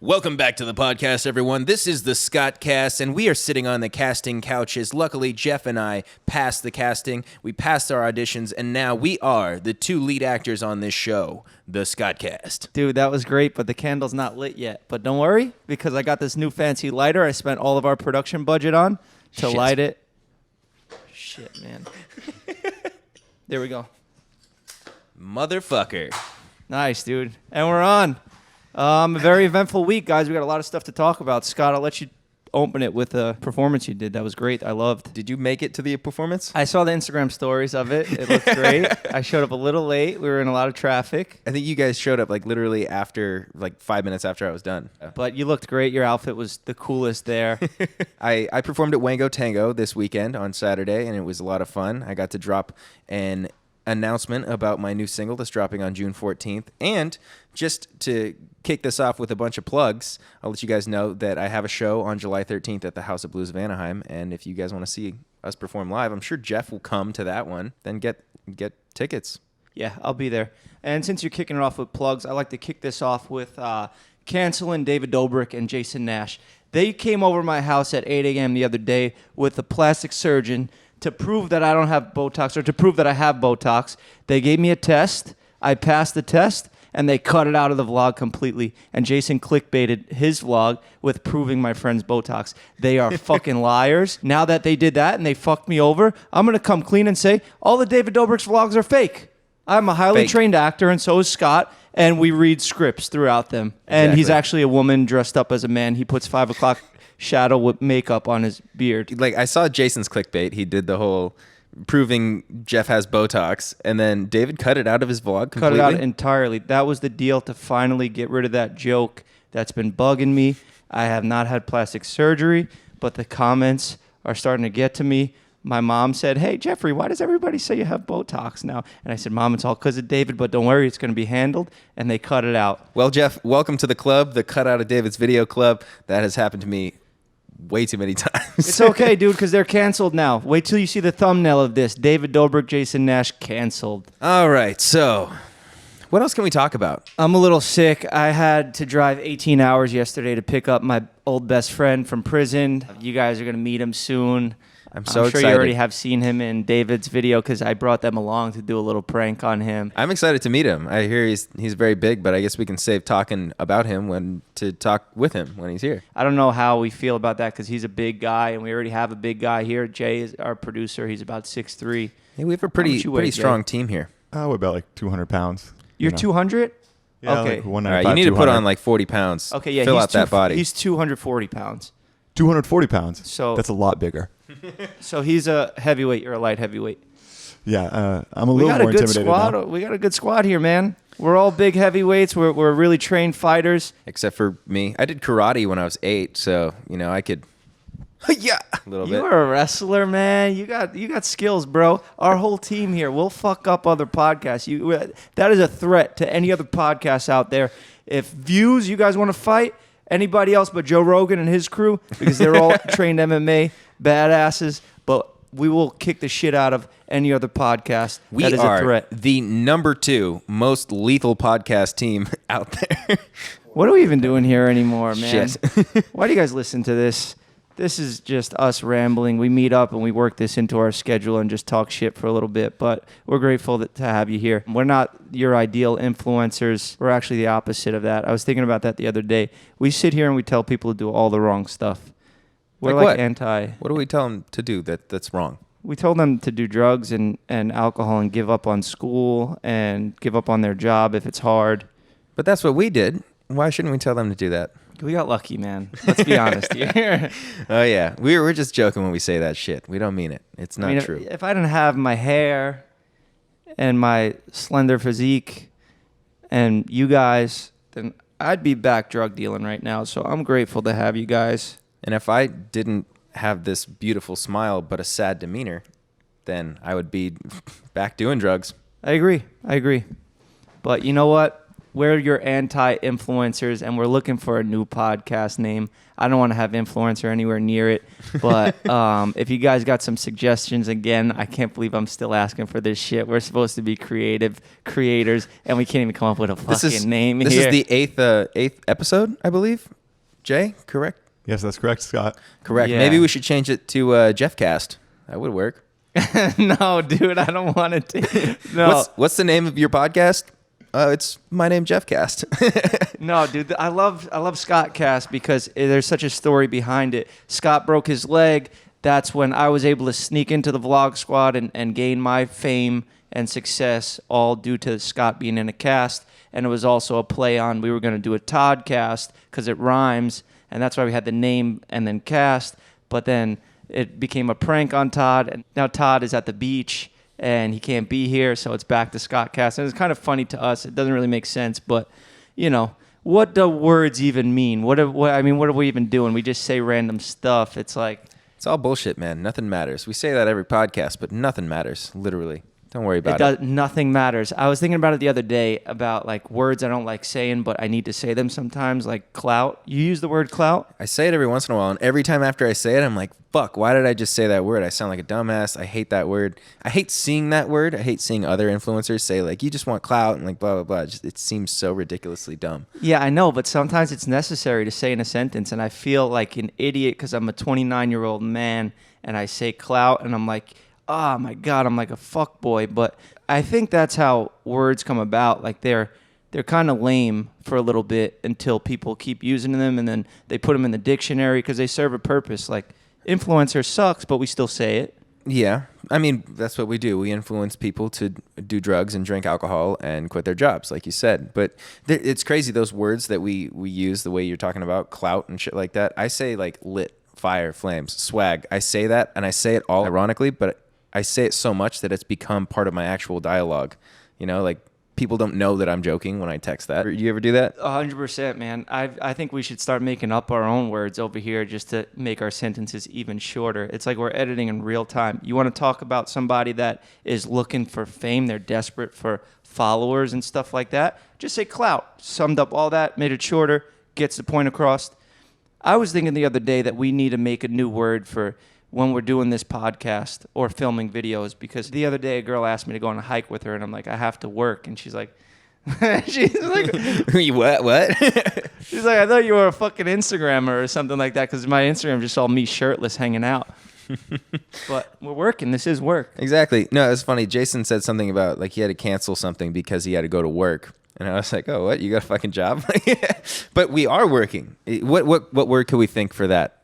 Welcome back to the podcast, everyone. This is the Skotcast, and we are sitting on the casting couches. Luckily, Jeff and I passed the casting. We passed our auditions, and now we are the two lead actors on this show, the Skotcast. Dude, that was great, but the candle's not lit yet. But don't worry, because I got this new fancy lighter I spent all of our production budget on to light it. Shit, man. There we go. Motherfucker. Nice, dude. And we're on. A very eventful week, guys. We got a lot of stuff to talk about. Scott, I'll let you open it with a performance you did. That was great. I loved. Did you make it to the performance? I saw the Instagram stories of it. It looked great. I showed up a little late. We were in a lot of traffic. I think you guys showed up like literally after, like 5 minutes after I was done. But you looked great. Your outfit was the coolest there. I performed at Wango Tango this weekend on Saturday, and it was a lot of fun. I got to drop an announcement about my new single that's dropping on June 14th. And just to kick this off with a bunch of plugs, I'll let you guys know that I have a show on July 13th at the House of Blues of Anaheim. And if you guys want to see us perform live, I'm sure Jeff will come to that one. Then get tickets. Yeah, I'll be there. And since you're kicking it off with plugs, I like to kick this off with canceling David Dobrik and Jason Nash. They came over my house at 8 a.m. the other day with a plastic surgeon to prove that I don't have Botox, or to prove that I have Botox. They gave me a test. I passed the test, and they cut it out of the vlog completely. And Jason clickbaited his vlog with proving my friend's Botox. They are fucking liars. Now that they did that and they fucked me over, I'm going to come clean and say all the David Dobrik's vlogs are fake. I'm a highly trained actor, and so is Scott, and we read scripts throughout them. And he's actually a woman dressed up as a man. He puts 5 o'clock shadow with makeup on his beard. Like, I saw Jason's clickbait. He did the whole proving Jeff has Botox, and then David cut it out of his vlog completely. Cut it out entirely. That was the deal to finally get rid of that joke that's been bugging me. I have not had plastic surgery, but the comments are starting to get to me. My mom said, "Hey, Jeffrey, why does everybody say you have Botox now?" And I said, "Mom, it's all because of David, but don't worry, it's going to be handled." And they cut it out. Well, Jeff, welcome to the club, the cut out of David's video club. That has happened to me way too many times. It's okay, dude, because they're canceled now. Wait till you see the thumbnail of this. David Dobrik, Jason Nash, canceled. All right, so what else can we talk about? I'm a little sick. I had to drive 18 hours yesterday to pick up my old best friend from prison. You guys are going to meet him soon. I'm so excited. excited. You already have seen him in David's video because I brought them along to do a little prank on him. I'm excited to meet him. I hear he's very big, but I guess we can save talking about him to talk with him when he's here. I don't know how we feel about that because he's a big guy, and we already have a big guy here. Jay is our producer. He's about 6'3". Hey, we have a pretty strong team here. We're about like 200 pounds. You're 200? Yeah, okay. Like all right, you need to put on like 40 pounds. Okay, yeah. Fill out that body. He's 240 pounds. 240 pounds. So that's a lot bigger. So he's a heavyweight. You're a light heavyweight. Yeah, I'm a little more intimidated now. We got a good squad here, man. We're all big heavyweights. We're really trained fighters. Except for me. I did karate when I was 8, so, I could... Yeah, a little bit. You are a wrestler, man. You got skills, bro. Our whole team here, we'll fuck up other podcasts. That is a threat to any other podcasts out there. If views, you guys want to fight, anybody else but Joe Rogan and his crew, because they're all trained MMA badasses, but we will kick the shit out of any other podcast. That is a threat. The number 2 most lethal podcast team out there. What are we even doing here anymore, man? Shit. Why do you guys listen to this? This is just us rambling. We meet up and we work this into our schedule and just talk shit for a little bit. But we're grateful to have you here. We're not your ideal influencers. We're actually the opposite of that. I was thinking about that the other day. We sit here and we tell people to do all the wrong stuff. We're like anti. What do we tell them to do that's wrong? We told them to do drugs and alcohol and give up on school and give up on their job if it's hard. But that's what we did. Why shouldn't we tell them to do that? We got lucky, man. Let's be honest here. Oh, yeah. We're just joking when we say that shit. We don't mean it. It's not true. If I didn't have my hair and my slender physique and you guys, then I'd be back drug dealing right now. So I'm grateful to have you guys. And if I didn't have this beautiful smile but a sad demeanor, then I would be back doing drugs. I agree. But you know what? we're your anti-influencers, and we're looking for a new podcast name. I don't want to have influencer anywhere near it, but if you guys got some suggestions, again, I can't believe I'm still asking for this shit. We're supposed to be creative creators, and we can't even come up with a fucking name This here. is the eighth episode, I believe. Jay, correct? Yes, that's correct, Scott. Correct. Yeah. Maybe we should change it to Jeffcast. That would work. No, dude, I don't want it to. No. What's the name of your podcast? It's My Name Jeffcast. No, dude, I love Skotcast because there's such a story behind it. Scott broke his leg. That's when I was able to sneak into the vlog squad and gain my fame and success, all due to Scott being in a cast. And it was also a play on, we were going to do a Toddcast because it rhymes, and that's why we had the name and then cast. But then it became a prank on Todd, and now Todd is at the beach and he can't be here, so it's back to Skotcast. And it's kind of funny to us. It doesn't really make sense, but, you know, what do words even mean? What are we even doing? We just say random stuff. It's like... It's all bullshit, man. Nothing matters. We say that every podcast, but nothing matters, literally. Don't worry about it. Nothing matters. I was thinking about it the other day about like words I don't like saying, but I need to say them sometimes, like clout. You use the word clout? I say it every once in a while, and every time after I say it, I'm like, fuck, why did I just say that word? I sound like a dumbass. I hate that word. I hate seeing that word. I hate seeing other influencers say, like, you just want clout and like blah, blah, blah. It seems so ridiculously dumb. Yeah, I know, but sometimes it's necessary to say in a sentence, and I feel like an idiot because I'm a 29-year-old man, and I say clout, and I'm like... oh my God, I'm like a fuck boy. But I think that's how words come about. Like they're kind of lame for a little bit until people keep using them, and then they put them in the dictionary because they serve a purpose. Like influencer sucks, but we still say it. Yeah. I mean, that's what we do. We influence people to do drugs and drink alcohol and quit their jobs, like you said. But it's crazy, those words that we use, the way you're talking about, clout and shit like that. I say like lit, fire, flames, swag. I say that, and I say it all ironically, but I say it so much that it's become part of my actual dialogue. You know, like people don't know that I'm joking when I text that. You ever do that? 100%, man. I think we should start making up our own words over here just to make our sentences even shorter. It's like we're editing in real time. You want to talk about somebody that is looking for fame, they're desperate for followers and stuff like that, just say clout. Summed up all that, made it shorter, gets the point across. I was thinking the other day that we need to make a new word for when we're doing this podcast or filming videos, because the other day a girl asked me to go on a hike with her, and I'm like, I have to work, and she's like, what? She's like, I thought you were a fucking Instagrammer or something like that, because my Instagram just saw me shirtless hanging out. But we're working. This is work. Exactly. No, it's funny. Jason said something about like he had to cancel something because he had to go to work. And I was like, oh, what? You got a fucking job? But we are working. What word could we think for that?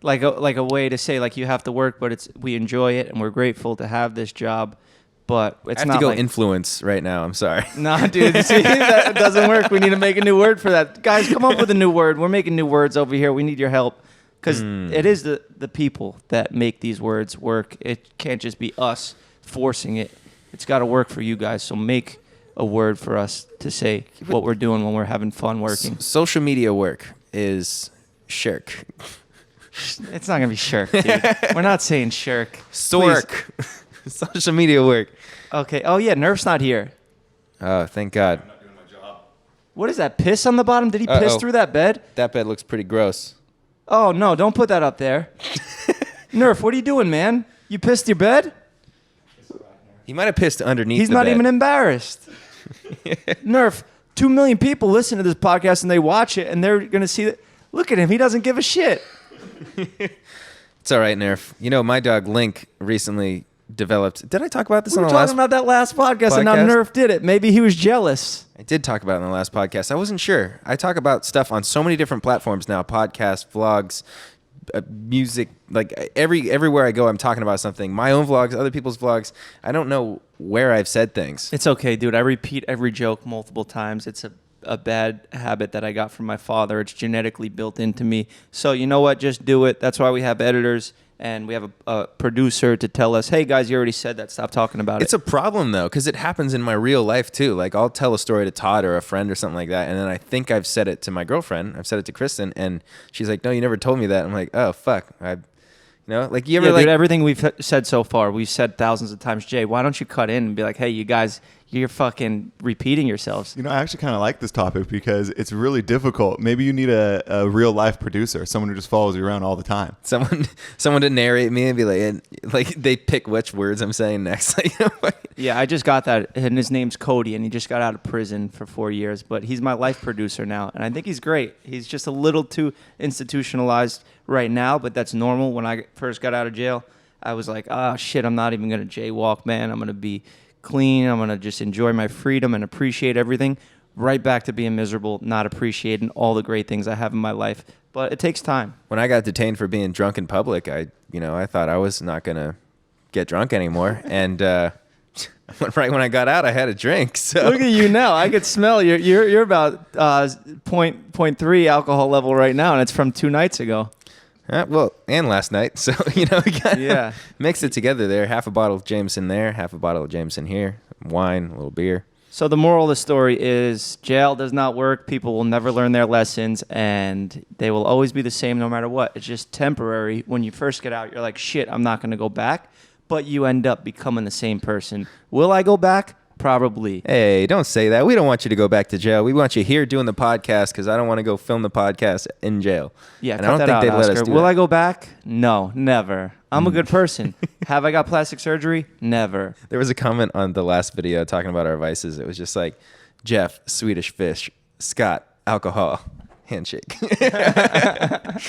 Like a way to say like you have to work, but we enjoy it and we're grateful to have this job. But it's I have not to go like, influence right now. I'm sorry. Nah, dude. See, that doesn't work. We need to make a new word for that. Guys, come up with a new word. We're making new words over here. We need your help. Because it is the people that make these words work. It can't just be us forcing it. It's got to work for you guys. So make a word for us to say what we're doing when we're having fun working. Social media work is shirk. It's not going to be shirk, dude. We're not saying shirk. Stork. Social media work. Okay. Oh, yeah. Nerf's not here. Oh, thank God. I'm not doing my job. What is that? Piss on the bottom? Did he piss through that bed? That bed looks pretty gross. Oh, no. Don't put that up there. Nerf, what are you doing, man? You pissed your bed? He might have pissed underneath He's the not bed. even embarrassed. Nerf, 2 million people listen to this podcast and they watch it and they're going to see that. Look at him. He doesn't give a shit. It's all right, Nerf. You know, my dog Link recently developed... Did I talk about this We on were the talking last... about that last podcast and now Nerf did it. Maybe he was jealous. I did talk about it in the last podcast. I wasn't sure. I talk about stuff on so many different platforms now. Podcasts, vlogs, music. Like everywhere I go, I'm talking about something. My own vlogs, other people's vlogs. I don't know where I've said things. It's okay, dude. I repeat every joke multiple times. It's a bad habit that I got from my father. It's genetically built into me. So you know what? Just do it. That's why we have editors and we have a producer to tell us, hey, guys, you already said that. Stop talking about it. It's a problem, though, because it happens in my real life, too. Like, I'll tell a story to Todd or a friend or something like that, and then I think I've said it to my girlfriend. I've said it to Kristen, and she's like, no, you never told me that. I'm like, oh, fuck. Like, you ever, yeah, like... dude, everything we've said so far, we've said thousands of times, Jay, why don't you cut in and be like, hey, you guys, you're fucking repeating yourselves. You know, I actually kind of like this topic because it's really difficult. Maybe you need a real life producer, someone who just follows you around all the time. Someone to narrate me and be like they pick which words I'm saying next. Yeah, I just got that, and his name's Cody, and he just got out of prison for 4 years, but he's my life producer now, and I think he's great. He's just a little too institutionalized right now, but that's normal. When I first got out of jail, I was like, oh, shit, I'm not even going to jaywalk, man. I'm going to be clean. I'm going to just enjoy my freedom and appreciate everything. Right back to being miserable, not appreciating all the great things I have in my life. But it takes time. When I got detained for being drunk in public, I thought I was not going to get drunk anymore, and right when I got out, I had a drink. So look at you now. I could smell you're about 0.3 alcohol level right now, and it's from 2 nights ago. Well, and last night. So, we got Yeah. mix it together there. Half a bottle of Jameson there, half a bottle of Jameson here, wine, a little beer. So the moral of the story is jail does not work. People will never learn their lessons, and they will always be the same no matter what. It's just temporary. When you first get out, you're like, shit, I'm not going to go back. But you end up becoming the same person. Will I go back? Probably. Hey, don't say that. We don't want you to go back to jail. We want you here doing the podcast because I don't want to go film the podcast in jail. Yeah, and cut that out, they'd let Oscar. us do Will that. I go back? No, never. I'm a good person. Have I got plastic surgery? Never. There was a comment on the last video talking about our vices. It was just like, Jeff, Swedish fish, Scott, alcohol, handshake. Yeah,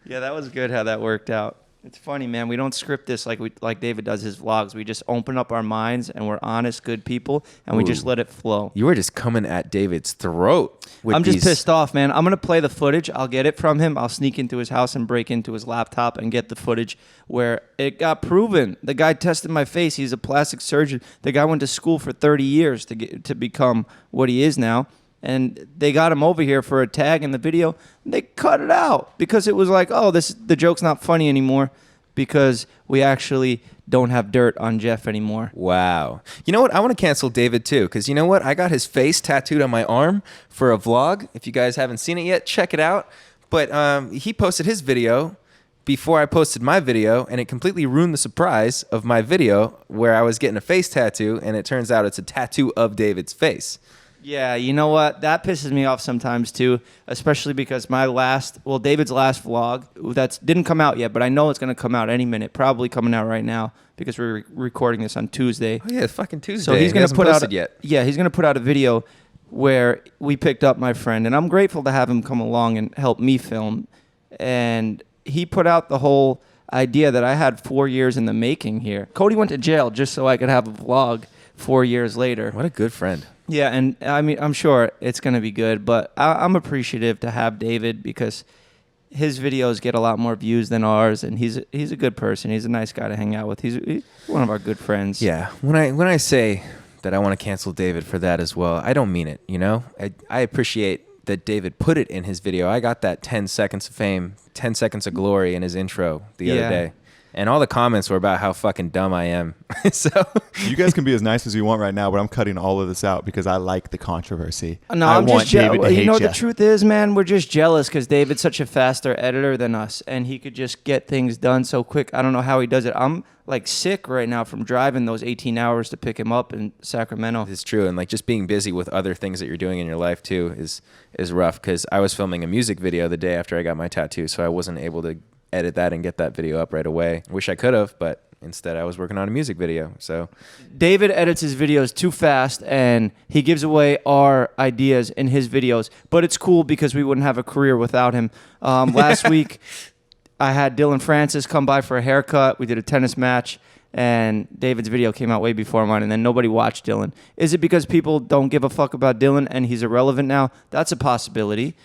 that was good how that worked out. It's funny, man. We don't script this like David does his vlogs. We just open up our minds, and we're honest, good people, and we just let it flow. You were just coming at David's throat. I'm just pissed off, man. I'm going to play the footage. I'll get it from him. I'll sneak into his house and break into his laptop and get the footage where it got proven. The guy tested my face. He's a plastic surgeon. The guy went to school for 30 years to become what he is now. And they got him over here for a tag in the video. They cut it out because it was like, oh, the joke's not funny anymore because we actually don't have dirt on Jeff anymore. Wow. You know what? I want to cancel David too, because you know what? I got his face tattooed on my arm for a vlog. If you guys haven't seen it yet, check it out. But he posted his video before I posted my video, and it completely ruined the surprise of my video where I was getting a face tattoo, and it turns out it's a tattoo of David's face. Yeah, you know what? That pisses me off sometimes too, especially because David's last vlog, that didn't come out yet, but I know it's going to come out any minute, probably coming out right now because we're recording this on Tuesday. Oh yeah, it's fucking Tuesday. So he's going to put out yet. Yeah, he's going to put out a video where we picked up my friend, and I'm grateful to have him come along and help me film. And he put out the whole idea that I had 4 years in the making here. Cody went to jail just so I could have a vlog 4 years later. What a good friend. Yeah, and I mean, I'm sure it's going to be good, but I'm appreciative to have David because his videos get a lot more views than ours, and he's a good person. He's a nice guy to hang out with. He's one of our good friends. Yeah, when I say that I want to cancel David for that as well, I don't mean it, I appreciate that David put it in his video. I got that 10 seconds of fame, 10 seconds of glory in his intro the other day. And all the comments were about how fucking dumb I am. So You guys can be as nice as you want right now, but I'm cutting all of this out because I like the controversy. No, I I'm want just David to hate you know what ya. the truth is, man? We're just jealous because David's such a faster editor than us, and he could just get things done so quick. I don't know how he does it. I'm like sick right now from driving those 18 hours to pick him up in Sacramento. it's true, and like just being busy with other things that you're doing in your life too is rough. Because I was filming a music video the day after I got my tattoo, so I wasn't able to edit that and get that video up right away. Wish I could have, but instead I was working on a music video. So David edits his videos too fast, and he gives away our ideas in his videos. But it's cool because we wouldn't have a career without him. Last week, I had Dylan Francis come by for a haircut. We did a tennis match, and David's video came out way before mine, and then nobody watched Dylan. Is it because people don't give a fuck about Dylan and he's irrelevant now? That's a possibility.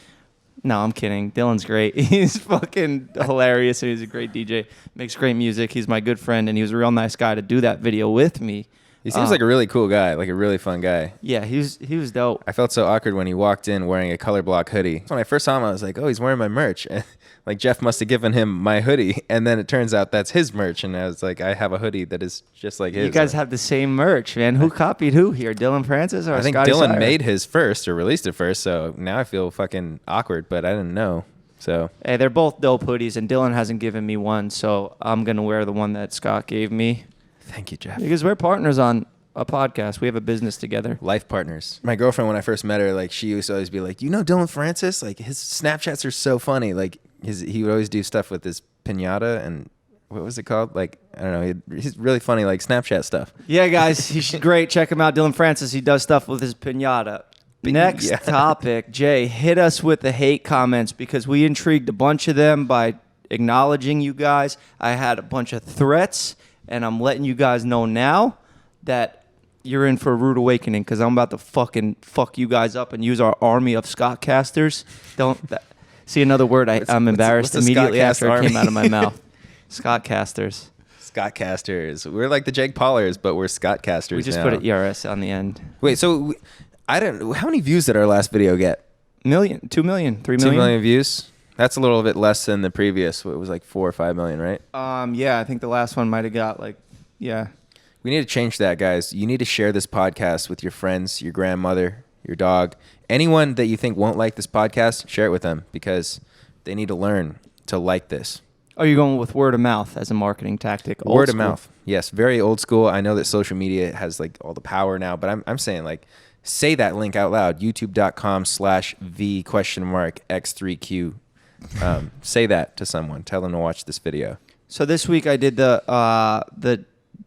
No, I'm kidding. Dylan's great. He's fucking hilarious, and he's a great DJ. Makes great music. He's my good friend, and he was a real nice guy to do that video with me. he seems like a really cool guy, like a really fun guy. Yeah, he was dope. I felt so awkward when he walked in wearing a color block hoodie. When I first saw him, I was like, oh, he's wearing my merch. And, like Jeff must have given him my hoodie, and then it turns out that's his merch, and I was like, I have a hoodie that is just like his. You guys have the same merch, man. Who copied who here? Dylan Francis or I think Scotty Dylan Sire? made his first or released it first, so now I feel fucking awkward, but I didn't know. So Hey, they're both dope hoodies, and Dylan hasn't given me one, so I'm gonna wear the one that Scott gave me thank you, Jeff. because we're partners on a podcast. We have a business together. Life partners. My girlfriend, when I first met her, like she used to always be like, you know Dylan Francis? Like his Snapchats are so funny. Like he would always do stuff with his piñata and what was it called? Like, I don't know. He's really funny, like Snapchat stuff. Yeah, guys, he's great. Check him out, Dylan Francis. He does stuff with his piñata. Next topic, Jay, hit us with the hate comments because we intrigued a bunch of them by acknowledging you guys. I had a bunch of threats, and I'm letting you guys know now that you're in for a rude awakening because I'm about to fucking fuck you guys up and use our army of Skotcasters. See another word I'm embarrassed what's immediately after Skotcast it came army? out of my mouth. Skotcasters. Skotcasters. We're like the Jake Paulers, but we're Skotcasters. We just now. put an ERS on the end. Wait, so I don't. How many views did our last video get? 2 million, 3 million. 2 million views. That's a little bit less than the previous. It was like 4 or 5 million, right? Yeah, I think the last one might have got yeah. We need to change that, guys. You need to share this podcast with your friends, your grandmother, your dog, anyone that you think won't like this podcast. Share it with them because they need to learn to like this. Are you going with word of mouth as a marketing tactic? Word of mouth. Yes, very old school. I know that social media has like all the power now, but I'm saying like say that link out loud. YouTube.com/V?X3Q. Say that to someone. Tell them to watch this video. So this week I did the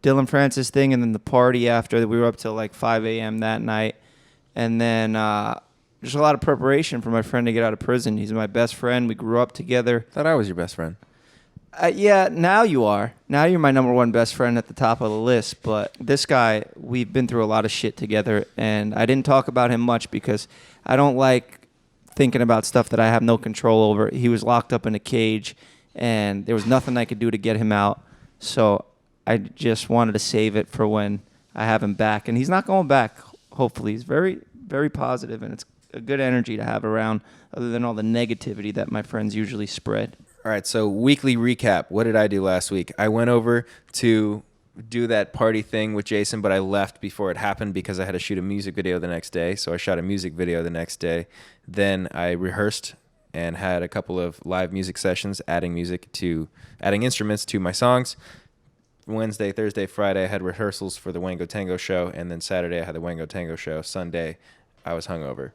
Dylan Francis thing and then the party after. We were up till like 5 a.m. that night. And then there's a lot of preparation for my friend to get out of prison. He's my best friend. We grew up together. Thought I was your best friend. Yeah, now you are. Now you're my number one best friend at the top of the list. But this guy, we've been through a lot of shit together. And I didn't talk about him much because I don't like thinking about stuff that I have no control over. He was locked up in a cage, and there was nothing I could do to get him out. So I just wanted to save it for when I have him back. And he's not going back, hopefully. He's very, very positive, and it's a good energy to have around other than all the negativity that my friends usually spread. All right, so weekly recap. What did I do last week? I went over to do that party thing with Jason, but I left before it happened because I had to shoot a music video the next day. So I shot a music video the next day. Then I rehearsed and had a couple of live music sessions, adding instruments to my songs. Wednesday, Thursday, Friday, I had rehearsals for the Wango Tango show, and then Saturday I had the Wango Tango show. Sunday, I was hungover.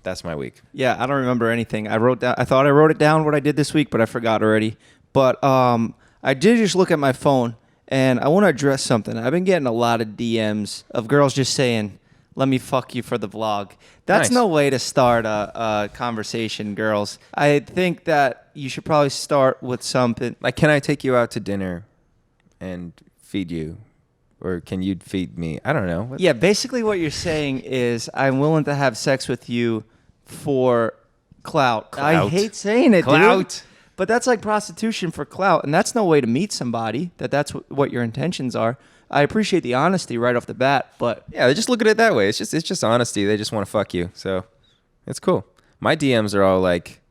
That's my week. Yeah, I don't remember anything. I thought I wrote it down what I did this week, but I forgot already. But I did just look at my phone, and I want to address something. I've been getting a lot of DMs of girls just saying, "Let me fuck you for the vlog." That's Nice. no way to start a conversation, girls. I think that you should probably start with something. Like, can I take you out to dinner and feed you? Or can you feed me? I don't know. Yeah, basically what you're saying is I'm willing to have sex with you for clout. I Clout. hate saying it, Clout. dude. But that's like prostitution for clout, and that's no way to meet somebody. That's what your intentions are. I appreciate the honesty right off the bat, but Yeah, just look at it that way. It's just honesty. They just want to fuck you. So it's cool. My DMs are all like,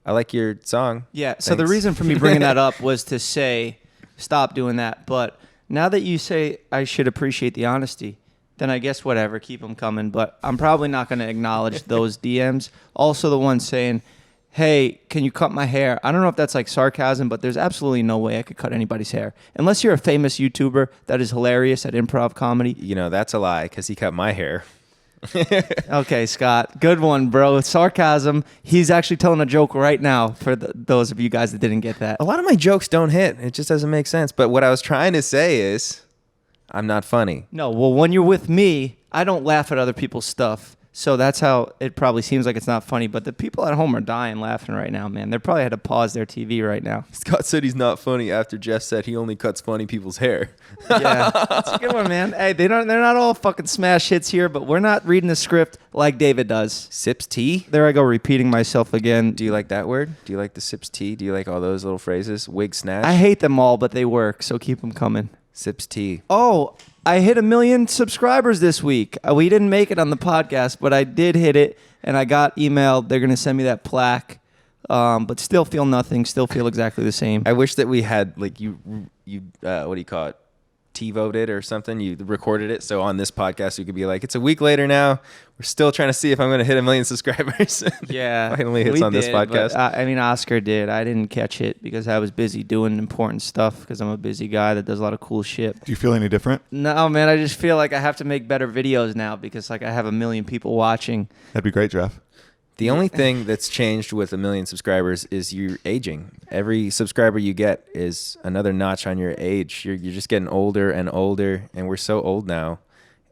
I like your song. yeah. So the Thanks. reason for me bringing that up was to say, stop doing that. But now that you say I should appreciate the honesty, then I guess whatever, keep them coming. But I'm probably not going to acknowledge those DMs. Also the ones saying, hey, can you cut my hair? I don't know if that's like sarcasm, but there's absolutely no way I could cut anybody's hair. Unless you're a famous YouTuber that is hilarious at improv comedy. You know, that's a lie because he cut my hair. Okay, Scott. Good one, bro. Sarcasm. He's actually telling a joke right now for those of you guys that didn't get that. A lot of my jokes don't hit. It just doesn't make sense. But what I was trying to say is I'm not funny. No, well, when you're with me, I don't laugh at other people's stuff. So that's how it probably seems like it's not funny. But the people at home are dying laughing right now, man. They probably had to pause their TV right now. Scott said he's not funny after Jeff said he only cuts funny people's hair. Yeah, that's a good one, man. Hey, they're not all fucking smash hits here, but we're not reading the script like David does. Sips tea? There I go, repeating myself again. Do you like that word? Do you like the sips tea? Do you like all those little phrases? Wig snatch? I hate them all, but they work, so keep them coming. Sips tea. Oh, I hit 1 million subscribers this week. We didn't make it on the podcast, but I did hit it, and I got emailed. They're going to send me that plaque, but still feel nothing, still feel exactly the same. I wish that we had, like, you what do you call it? T-voted or something. You recorded it. So on this podcast, you could be like, it's a week later now. We're still trying to see if I'm going to hit 1 million subscribers. Yeah. Finally hits we on this did, podcast. But, I mean, Oscar did. I didn't catch it because I was busy doing important stuff because I'm a busy guy that does a lot of cool shit. Do you feel any different? No, man, I just feel like I have to make better videos now because like I have 1 million people watching. That'd be great, Jeff. The only thing that's changed with 1 million subscribers is you're aging. Every subscriber you get is another notch on your age. You're just getting older and older, and we're so old now.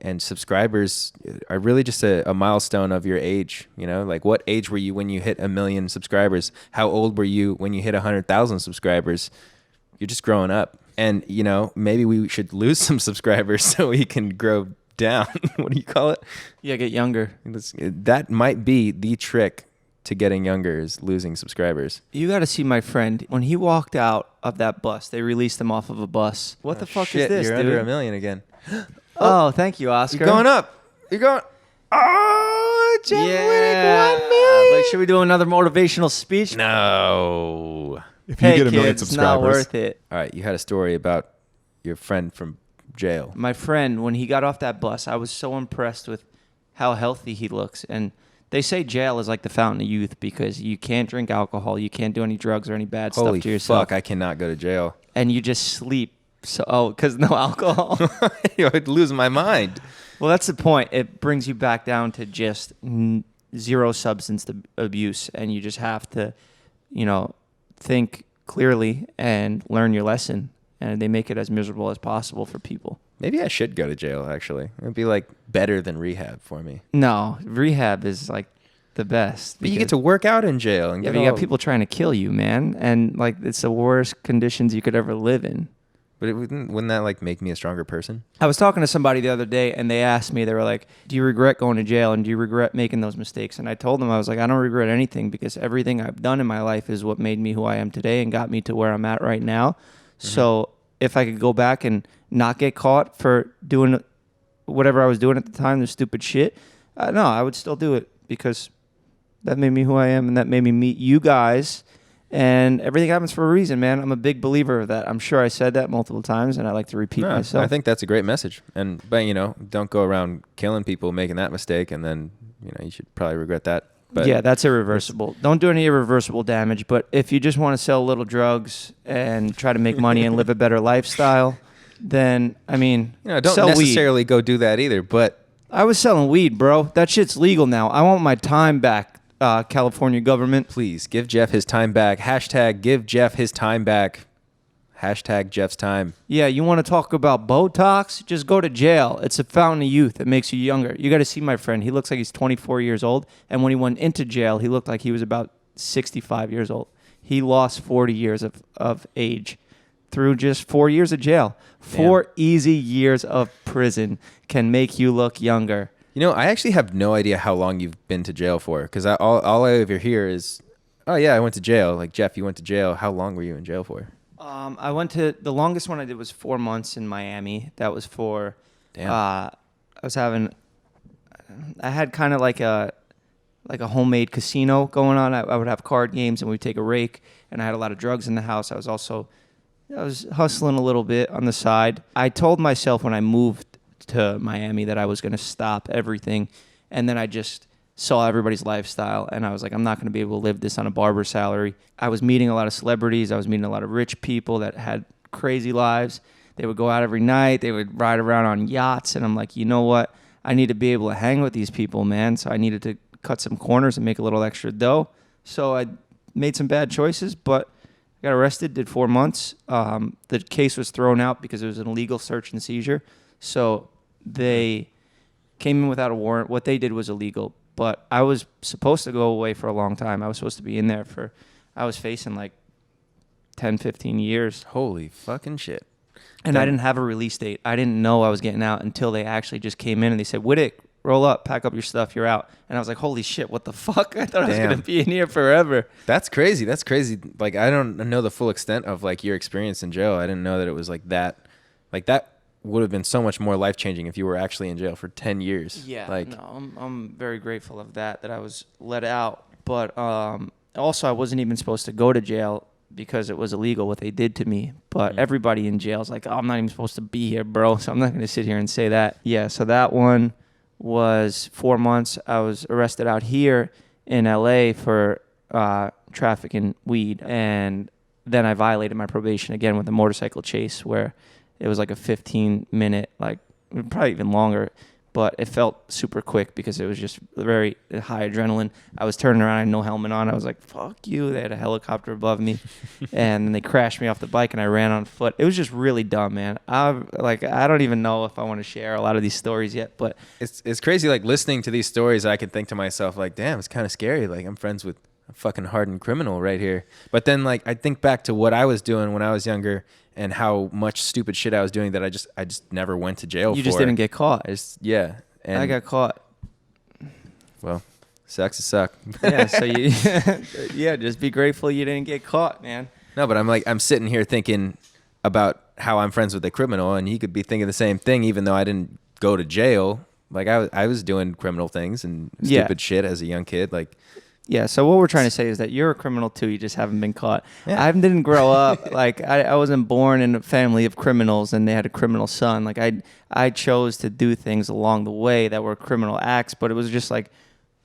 And subscribers are really just a milestone of your age. You know, like what age were you when you hit 1 million subscribers? How old were you when you hit 100,000 subscribers? You're just growing up. And, you know, maybe we should lose some subscribers so we can grow down. What do you call it? Yeah, get younger. That might be the trick to getting younger is losing subscribers. You got to see my friend. When he walked out of that bus, they released him off of a bus. What the fuck is this, You're dude? under 1 million again. Oh, thank you, Oscar. You're going up. You're going. Oh, Jeff Yeah. Winnick, 1 million. Like, should we do another motivational speech? No. If you Hey, get 1 million kids, it's subscribers, not worth it. All right, you had a story about your friend from jail. My friend, when he got off that bus, I was so impressed with how healthy he looks. And they say jail is like the fountain of youth because you can't drink alcohol, you can't do any drugs or any bad Holy stuff to yourself. fuck, I cannot go to jail. And you just sleep. So, because no alcohol. I'd lose my mind. Well, that's the point. It brings you back down to just zero substance abuse, and you just have to, you know, think clearly and learn your lesson. And they make it as miserable as possible for people. Maybe I should go to jail, actually. It'd be like better than rehab for me. No, rehab is like the best. But you get to work out in jail. And Yeah, get but you got all- people trying to kill you, man. And like, it's the worst conditions you could ever live in. But wouldn't that like make me a stronger person? I was talking to somebody the other day, and they asked me, they were like, do you regret going to jail, and do you regret making those mistakes? And I told them, I was like, I don't regret anything because everything I've done in my life is what made me who I am today and got me to where I'm at right now. Mm-hmm. So if I could go back and not get caught for doing whatever I was doing at the time, the stupid shit, no, I would still do it because that made me who I am and that made me meet you guys. And everything happens for a reason, man. I'm a big believer of that. I'm sure I said that multiple times, and I like to repeat myself. I think that's a great message. But you know, don't go around killing people, making that mistake, and then you know you should probably regret that. But yeah, that's irreversible. Don't do any irreversible damage. But if you just want to sell little drugs and try to make money and live a better lifestyle, then I mean, you know, don't sell necessarily go do that either. But I was selling weed, bro. That shit's legal now. I want my time back. California government. please give Jeff his time back. Hashtag give Jeff his time back. Hashtag Jeff's time. Yeah, you want to talk about Botox? Just go to jail. It's a fountain of youth. It makes you younger. You got to see my friend. He looks like he's 24 years old. And when he went into jail, he looked like he was about 65 years old. He lost 40 years of age through just 4 years of jail. 4 easy years of prison can make you look younger. You know, I actually have no idea how long you've been to jail for, because all I ever hear is, oh yeah, I went to jail. Like, Jeff, you went to jail. How long were you in jail for? I went to, the longest one I did was 4 months in Miami. That was for, Damn. I had kind of like a homemade casino going on. I would have card games and we'd take a rake, and I had a lot of drugs in the house. I was hustling a little bit on the side. I told myself when I moved to Miami that I was going to stop everything, and then I just saw everybody's lifestyle, and I was like, I'm not going to be able to live this on a barber salary. I was meeting a lot of celebrities. I was meeting a lot of rich people that had crazy lives. They would go out every night. They would ride around on yachts, and I'm like, you know what? I need to be able to hang with these people, man. So I needed to cut some corners and make a little extra dough. So I made some bad choices, but I got arrested, did 4 months. The case was thrown out because it was an illegal search and seizure. So they came in without a warrant. What they did was illegal, but I was supposed to go away for a long time. I was supposed to be in there I was facing like 10, 15 years. Holy fucking shit. And I didn't have a release date. I didn't know I was getting out until they actually just came in and they said, Whittick, roll up, pack up your stuff, you're out. And I was like, holy shit, what the fuck? I thought I was going to be in here forever. That's crazy. That's crazy. Like, I don't know the full extent of like your experience in jail. I didn't know that it was like that. Like, that would have been so much more life-changing if you were actually in jail for 10 years. Yeah, like, no, I'm very grateful of that I was let out. But also, I wasn't even supposed to go to jail. because it was illegal what they did to me. But everybody in jail is like, oh, I'm not even supposed to be here, bro. So I'm not going to sit here and say that. Yeah, so that one was 4 months. I was arrested out here in LA for trafficking weed. And then I violated my probation again with a motorcycle chase where it was like a 15-minute, like probably even longer. But it felt super quick because it was just very high adrenaline. I was turning around, I had no helmet on. I was like, fuck you. They had a helicopter above me. And then they crashed me off the bike and I ran on foot. It was just really dumb, man. I don't even know if I want to share a lot of these stories yet. But it's crazy, like, listening to these stories, I can think to myself, like, damn, it's kind of scary. Like, I'm friends with a fucking hardened criminal right here. But then, like, I think back to what I was doing when I was younger and how much stupid shit I was doing that I just never went to jail for. you just didn't get caught. Yeah. And I got caught. Well, sucks to suck. Yeah, so just be grateful you didn't get caught, man. No, but I'm sitting here thinking about how I'm friends with a criminal, and he could be thinking the same thing, even though I didn't go to jail. Like, I was doing criminal things and stupid shit as a young kid. Like, yeah, so what we're trying to say is that you're a criminal too. You just haven't been caught. Yeah. I didn't grow up like I wasn't born in a family of criminals and they had a criminal son. Like I chose to do things along the way that were criminal acts, but it was just like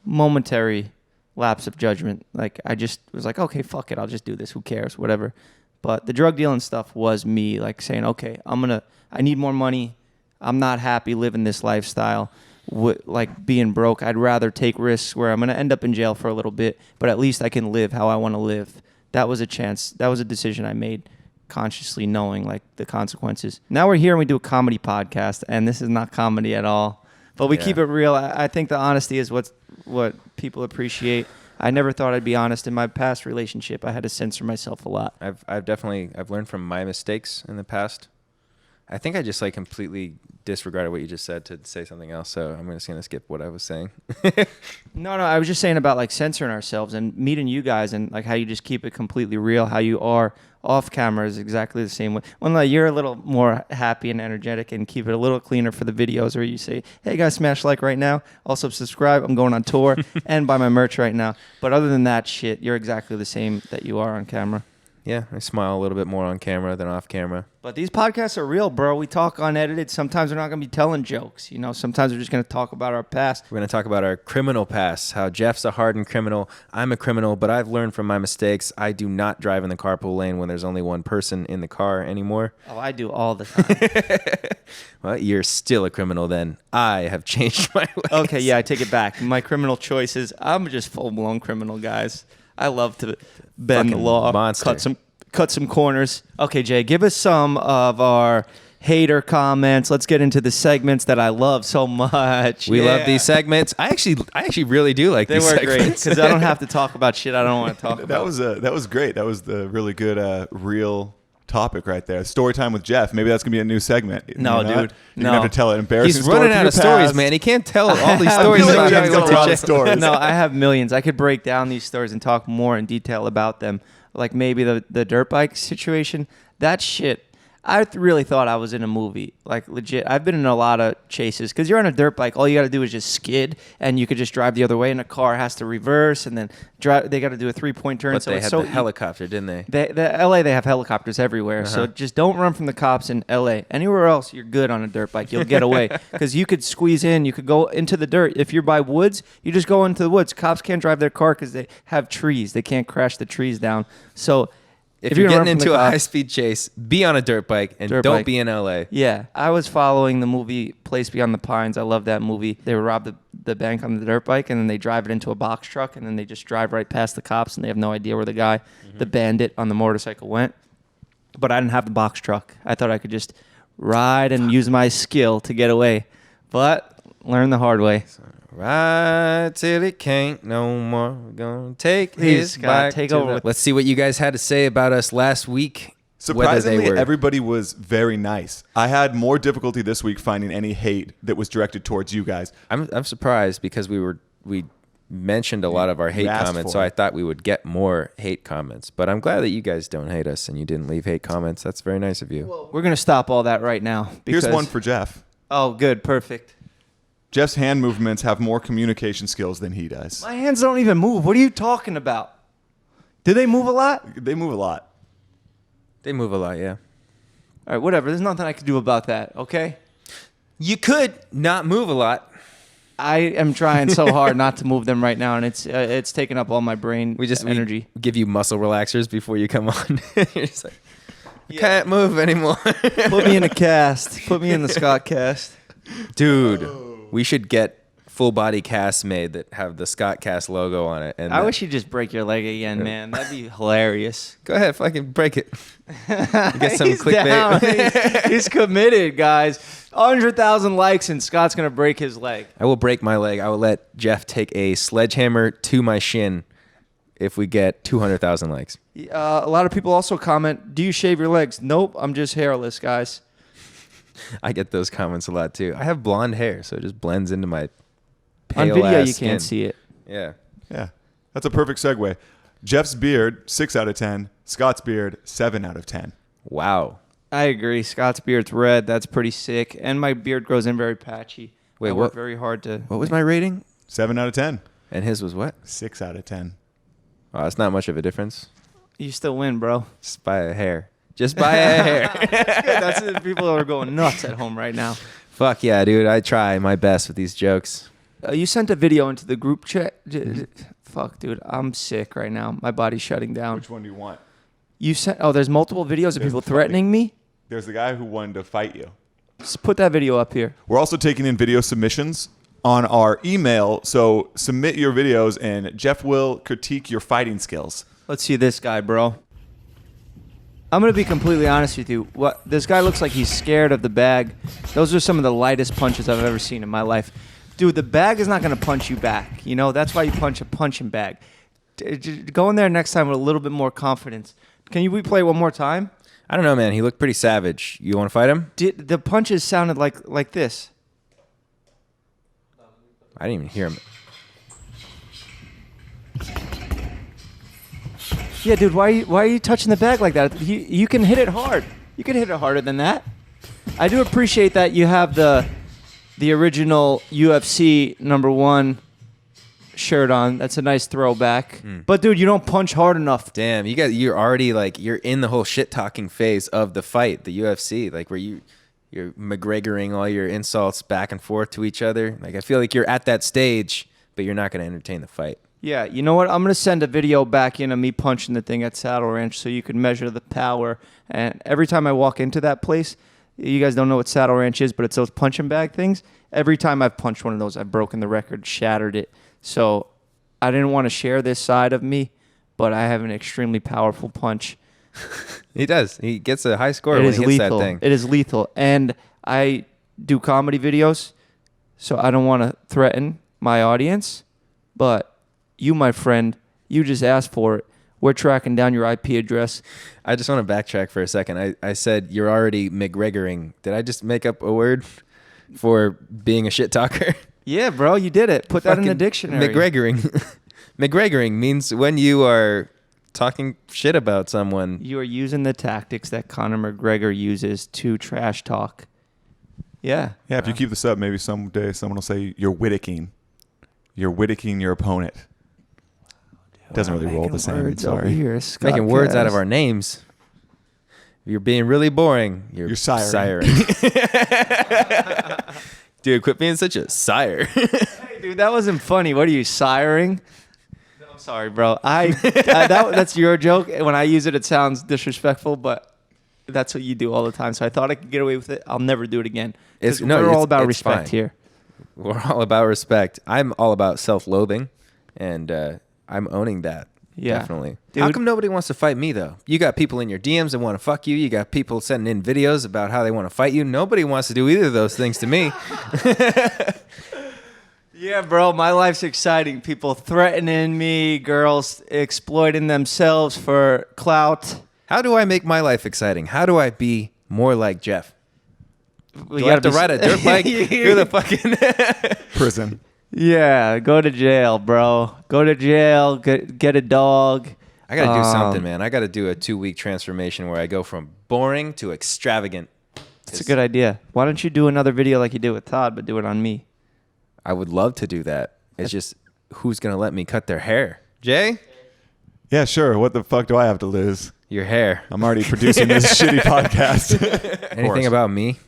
momentary lapse of judgment. Like I just was like, okay, fuck it, I'll just do this. Who cares? Whatever. But the drug dealing stuff was me like saying, okay, I need more money. I'm not happy living this lifestyle. Like being broke, I'd rather take risks where I'm going to end up in jail for a little bit, but at least I can live how I want to live. That was a chance. That was a decision I made consciously knowing like the consequences. Now we're here and we do a comedy podcast, and this is not comedy at all, but we keep it real. I think the honesty is what people appreciate. I never thought I'd be honest in my past relationship. I had to censor myself a lot. I've learned from my mistakes in the past. I think I just like completely disregarded what you just said to say something else, so I'm just gonna skip what I was saying. No, I was just saying about like censoring ourselves and meeting you guys and like how you just keep it completely real. How you are off camera is exactly the same way. Well, no, you're a little more happy and energetic and keep it a little cleaner for the videos where you say, hey guys, smash like right now. Also subscribe. I'm going on tour and buy my merch right now. But other than that shit, you're exactly the same that you are on camera. Yeah, I smile a little bit more on camera than off camera. But these podcasts are real, bro. We talk unedited. Sometimes we're not going to be telling jokes. You know, sometimes we're just going to talk about our past. We're going to talk about our criminal past, how Jeff's a hardened criminal. I'm a criminal, but I've learned from my mistakes. I do not drive in the carpool lane when there's only one person in the car anymore. Oh, I do all the time. Well, you're still a criminal then. I have changed my ways. Okay, yeah, I take it back. My criminal choices, I'm just full-blown criminal, guys. I love to bend Fucking the law, monster. cut some corners. Okay, Jay, give us some of our hater comments. Let's get into the segments that I love so much. We love these segments. I actually really do like these segments. They were great because I don't have to talk about shit I don't want to talk about. That was great. That was the really good real topic right there. Story time with Jeff. Maybe that's gonna be a new segment. No, dude. You're gonna have to tell an embarrassing He's story. running out of stories, man. He can't tell all these stories about Jeff's how he got a lot of went to jail. stories. No, I have millions. I could break down these stories and talk more in detail about them. Like maybe the dirt bike situation. That shit. I really thought I was in a movie, like legit. I've been in a lot of chases because you're on a dirt bike. All you got to do is just skid, and you could just drive the other way, and a car has to reverse, and then drive. They got to do a 3-point turn. But they had the helicopter, didn't they? The LA, they have helicopters everywhere. So just don't run from the cops in LA. Anywhere else, you're good on a dirt bike. You'll get away because you could squeeze in. You could go into the dirt. If you're by woods, you just go into the woods. Cops can't drive their car because they have trees. They can't crash the trees down. So. If you're getting into a high-speed chase, be on a dirt bike and don't be in LA. Yeah. I was following the movie Place Beyond the Pines. I love that movie. They rob the bank on the dirt bike, and then they drive it into a box truck, and then they just drive right past the cops, and they have no idea where the bandit on the motorcycle went. But I didn't have the box truck. I thought I could just ride and use my skill to get away. But learn the hard way. Ride till it can't no more. We're gonna take his bike. Take over. Let's see what you guys had to say about us last week. Surprisingly, everybody was very nice. I had more difficulty this week finding any hate that was directed towards you guys. I'm surprised because we mentioned a lot of our hate comments, so I thought we would get more hate comments. But I'm glad that you guys don't hate us and you didn't leave hate comments. That's very nice of you. Well, we're gonna stop all that right now. Here's one for Jeff. Oh, good, perfect. Jeff's hand movements have more communication skills than he does. My hands don't even move. What are you talking about? Do they move a lot? They move a lot. They move a lot, yeah. All right, whatever. There's nothing I can do about that, okay? You could not move a lot. I am trying so hard not to move them right now, and it's taking up all my brain energy. We give you muscle relaxers before you come on. You're just like, can't move anymore. Put me in a cast. Put me in the Skotcast. Dude, we should get full body casts made that have the Skotcast logo on it. And I wish you'd just break your leg again, man. That'd be hilarious. Go ahead, fucking break it. Get some He's clickbait. down. He's committed, guys. 100,000 likes, and Scott's going to break his leg. I will break my leg. I will let Jeff take a sledgehammer to my shin if we get 200,000 likes. A lot of people also comment, do you shave your legs? Nope, I'm just hairless, guys. I get those comments a lot too. I have blonde hair, so it just blends into my pale On video, ass you skin. can't see it. Yeah. Yeah, that's a perfect segue. Jeff's beard, 6 out of 10. Scott's beard, 7 out of 10. Wow. I agree. Scott's beard's red. That's pretty sick. And my beard grows in very patchy. Wait, I work what? very hard to. What was my rating? 7 out of 10. And his was what? 6 out of 10. Oh, that's not much of a difference. You still win, bro. Just by a hair. Just by a hair. That's it. People are going nuts at home right now. Fuck yeah, dude. I try my best with these jokes. You sent a video into the group chat. Fuck, dude. I'm sick right now. My body's shutting down. Which one do you want? You sent. Oh, there's multiple videos of There's people the threatening me. There's the guy who wanted to fight you. Just put that video up here. We're also taking in video submissions on our email, so submit your videos and Jeff will critique your fighting skills. Let's see this guy, bro. I'm going to be completely honest with you. This guy looks like he's scared of the bag. Those are some of the lightest punches I've ever seen in my life. Dude, the bag is not going to punch you back. You know, that's why you punch a punching bag. Go in there next time with a little bit more confidence. Can you replay one more time? I don't know, man. He looked pretty savage. You want to fight him? The punches sounded like this. I didn't even hear him. Yeah, dude, why are you touching the bag like that? You can hit it hard. You can hit it harder than that. I do appreciate that you have the original UFC #1 shirt on. That's a nice throwback. But dude, you don't punch hard enough. Damn, you're already like you're in the whole shit talking phase of the fight, the UFC, like where you're McGregoring all your insults back and forth to each other. Like I feel like you're at that stage, but you're not going to entertain the fight. Yeah, you know what? I'm going to send a video back in of me punching the thing at Saddle Ranch so you can measure the power. And every time I walk into that place, you guys don't know what Saddle Ranch is, but it's those punching bag things. Every time I've punched one of those, I've broken the record, shattered it. So I didn't want to share this side of me, but I have an extremely powerful punch. He does. He gets a high score It when is he hits lethal. that thing. It is lethal. And I do comedy videos, so I don't want to threaten my audience. But you, my friend, you just asked for it. We're tracking down your IP address. I just want to backtrack for a second. I said you're already McGregoring. Did I just make up a word for being a shit talker? Yeah, bro, you did it. Put that in the dictionary. McGregoring. McGregoring means when you are talking shit about someone. You are using the tactics that Conor McGregor uses to trash talk. Yeah. Yeah, if you keep this up, maybe someday someone will say you're Whittacking. You're Whittacking your opponent. It doesn't really roll the same. Words over Sorry. here, Making words out of Skotcast. our names. You're being really boring. You're siring. Dude, quit being such a sire. Hey, dude, that wasn't funny. What are you, siring? No, I'm sorry, bro. That's your joke. When I use it, it sounds disrespectful, but that's what you do all the time. So I thought I could get away with it. I'll never do it again. We're all about respect here. We're all about respect. I'm all about self-loathing, and I'm owning that. Yeah. Definitely. Dude. How come nobody wants to fight me, though? You got people in your DMs that want to fuck you. You got people sending in videos about how they want to fight you. Nobody wants to do either of those things to me. Yeah, bro, my life's exciting. People threatening me, girls exploiting themselves for clout. How do I make my life exciting? How do I be more like Jeff? We Do I have to ride a dirt bike through the fucking... Prison. Yeah, go to jail, bro. Go to jail, get a dog. I got to do something, man. I got to do a 2-week transformation where I go from boring to extravagant. That's a good idea. Why don't you do another video like you did with Todd, but do it on me? I would love to do that. It's just, who's going to let me cut their hair? Jay? Yeah, sure. What the fuck do I have to lose? Your hair. I'm already producing this shitty podcast. Anything about me?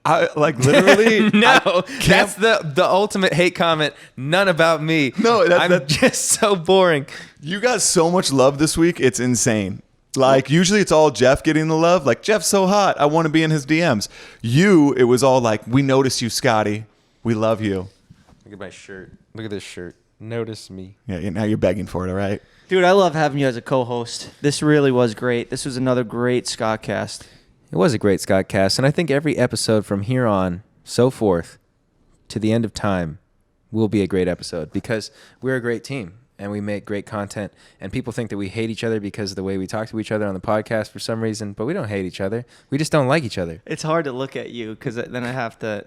I like literally. No, that's the ultimate hate comment. None about me. No, I'm just so boring. You got so much love this week. It's insane. Like, usually it's all Jeff getting the love. Like, Jeff's so hot. I want to be in his DMs. It was all like, we notice you, Scotty. We love you. Look at my shirt. Look at this shirt. Notice me. Yeah, now you're begging for it, all right? Dude, I love having you as a co-host. This really was great. This was another great Skotcast. It was a great Skotcast, and I think every episode from here on, so forth, to the end of time, will be a great episode because we're a great team and we make great content. And people think that we hate each other because of the way we talk to each other on the podcast for some reason, but we don't hate each other. We just don't like each other. It's hard to look at you because then I have to,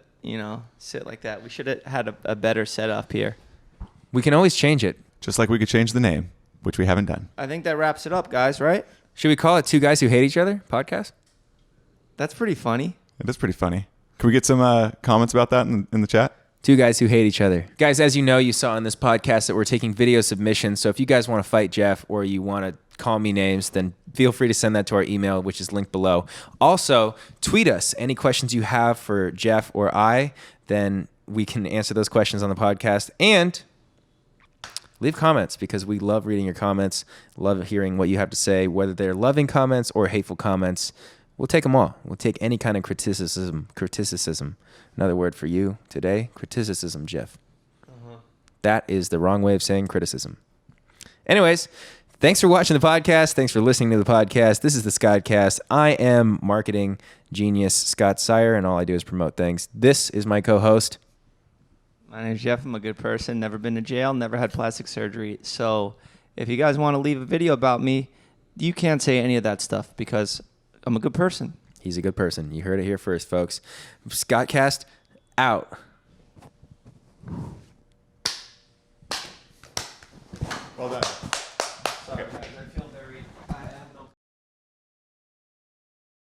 sit like that. We should have had a better setup here. We can always change it. Just like we could change the name, which we haven't done. I think that wraps it up, guys, right? Should we call it Two Guys Who Hate Each Other podcast? That's pretty funny. It is pretty funny. Can we get some comments about that in the chat? Two Guys Who Hate Each Other. Guys, as you know, you saw in this podcast that we're taking video submissions. So if you guys want to fight Jeff or you want to call me names, then feel free to send that to our email, which is linked below. Also, tweet us any questions you have for Jeff or I. Then we can answer those questions on the podcast. And leave comments because we love reading your comments, love hearing what you have to say, whether they're loving comments or hateful comments. We'll take them all. We'll take any kind of criticism. Another word for you today, criticism, Jeff. That is the wrong way of saying criticism. Anyways, thanks for watching the podcast. Thanks for listening to the podcast. This is the Skotcast. I am marketing genius Scott Sire, and all I do is promote things. This is my co-host. My name's Jeff. I'm a good person. Never been to jail. Never had plastic surgery. So if you guys want to leave a video about me, you can't say any of that stuff because I'm a good person. He's a good person. You heard it here first, folks. Skotcast out. Well done. Sorry, guys.